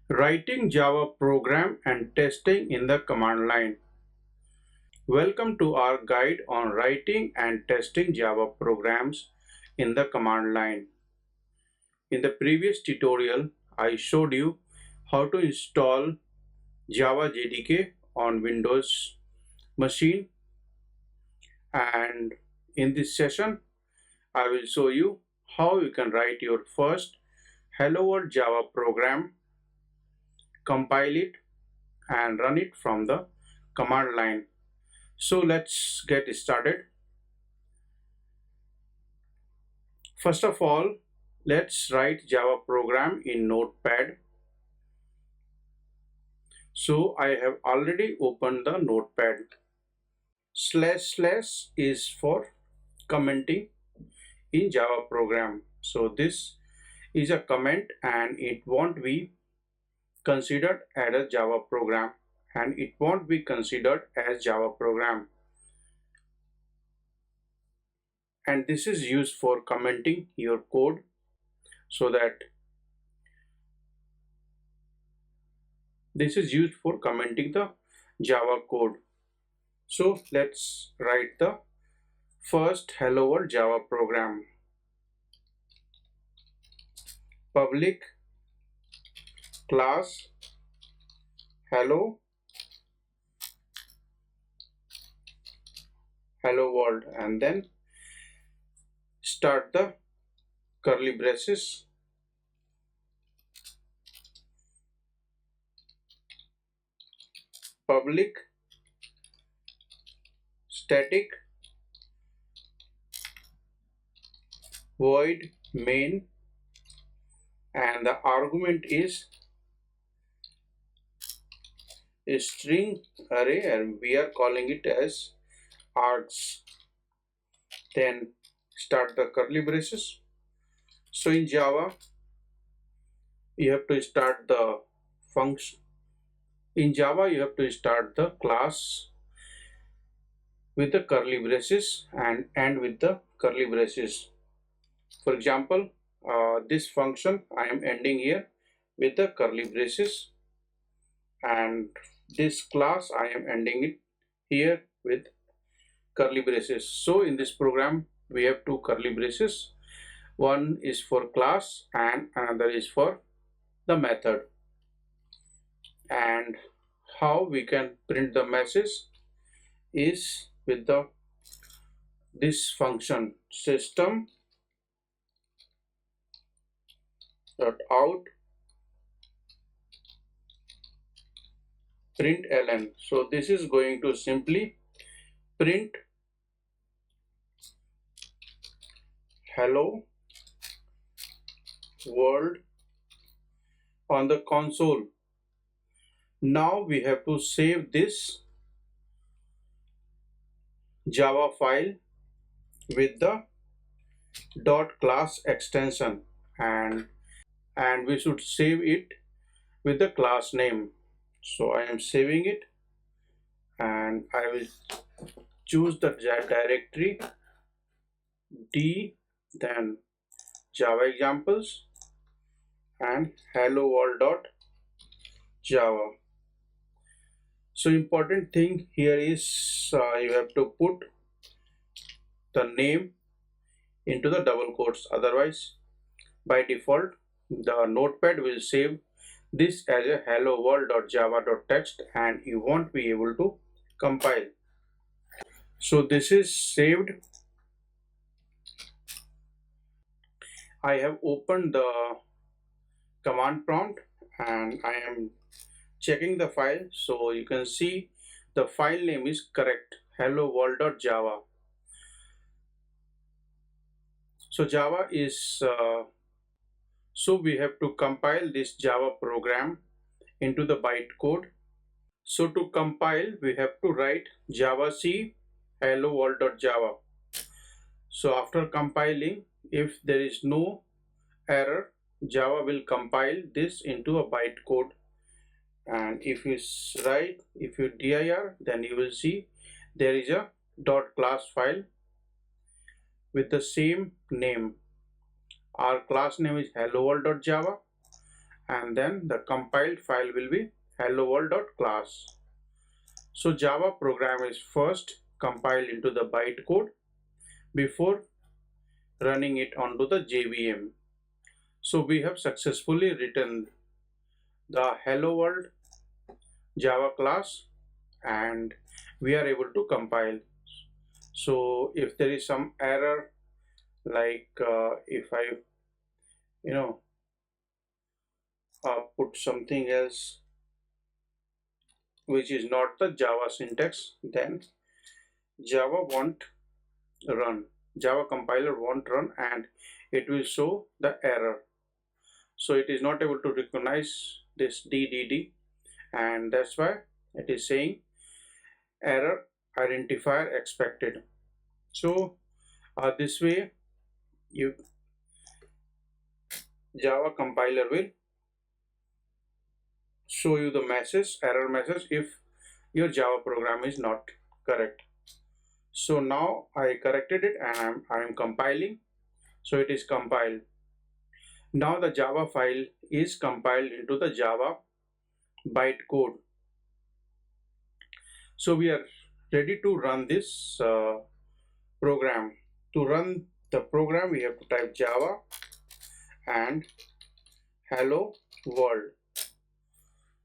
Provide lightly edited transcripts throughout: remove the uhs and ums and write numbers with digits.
Writing Java program and testing in the command line. Welcome to our guide on writing and testing Java programs in the command line. In the previous tutorial, I showed you how to install Java JDK on Windows machine, and in this session, I will show you how you can write your first Hello World Java program, compile it and run it from the command line. So let's get started. First of all, let's write Java program in Notepad. So I have already opened the Notepad. / is for commenting in Java program. So this is a comment and it won't be considered as a Java program, and it won't be considered as Java program. And this is used for commenting your code, so that this is used for commenting the Java code. So let's write the first Hello World Java program. Public class hello world, and then start the curly braces. Public static void main, and the argument is a string array, and we are calling it as args. Then start the curly braces. So in Java, you have to start the function. In Java, you have to start the class with the curly braces and end with the curly braces. For example, this function I am ending here with the curly braces, and this class I am ending it here with curly braces. So in this program we have two curly braces. One is for class and another is for the method. And how we can print the message is with this function system dot out println. So this is going to simply print hello world on the console. Now we have to save this Java file with the .class extension, and we should save it with the class name. So I am saving it, and I will choose the directory D, then Java examples and hello world.java. So important thing here is you have to put the name into the double quotes, otherwise by default the notepad will save this as a hello world.java.text and you won't be able to compile. So this is saved. I have opened the command prompt and I am checking the file, so you can see the file name is correct, hello world.java. So Java is so we have to compile this Java program into the bytecode. So to compile we have to write javac hello world.java. So after compiling, if there is no error, Java will compile this into a bytecode, and if you dir, then you will see there is a .class file with the same name. Our class name is hello world.java and then the compiled file will be helloworld.class. So Java program is first compiled into the bytecode before running it onto the JVM. So we have successfully written the hello world Java class and we are able to compile. So if there is some error, like if I you know put something else which is not the Java syntax, then Java won't run. Java compiler won't run and it will show the error. So it is not able to recognize this DDD, and that's why it is saying error identifier expected. So this way you Java compiler will show you the message, error message, if your Java program is not correct. So now I corrected it and I'm compiling. So it is compiled. Now the Java file is compiled into the Java bytecode. So we are ready to run this program. To run the program, we have to type Java and hello world.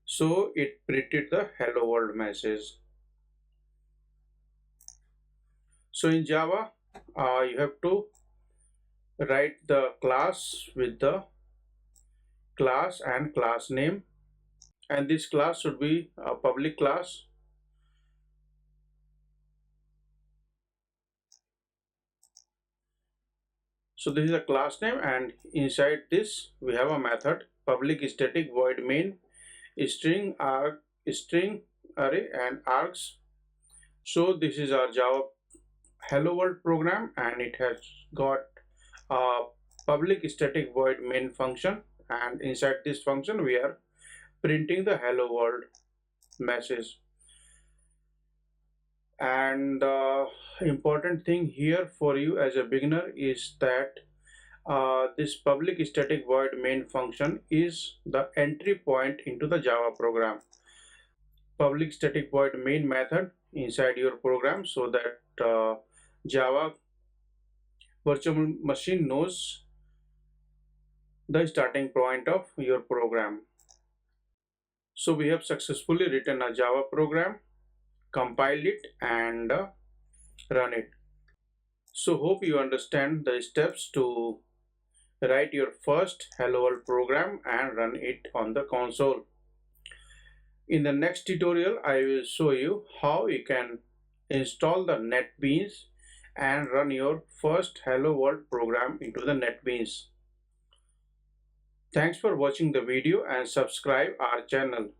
So it printed the hello world message. So in Java, you have to write the class with the class and class name, and this class should be a public class. So this is a class name, and inside this we have a method public static void main string array and args. So this is our Java hello world program, and it has got a public static void main function, and inside this function we are printing the hello world message. And the important thing here for you as a beginner is that this public static void main function is the entry point into the Java program. Public static void main method inside your program, so that Java virtual machine knows the starting point of your program. So we have successfully written a Java program, compiled it and run it. So hope you understand the steps to write your first hello world program and run it on the console. In the next tutorial, I will show you how you can install the NetBeans and run your first hello world program into the NetBeans. Thanks for watching the video and subscribe our channel.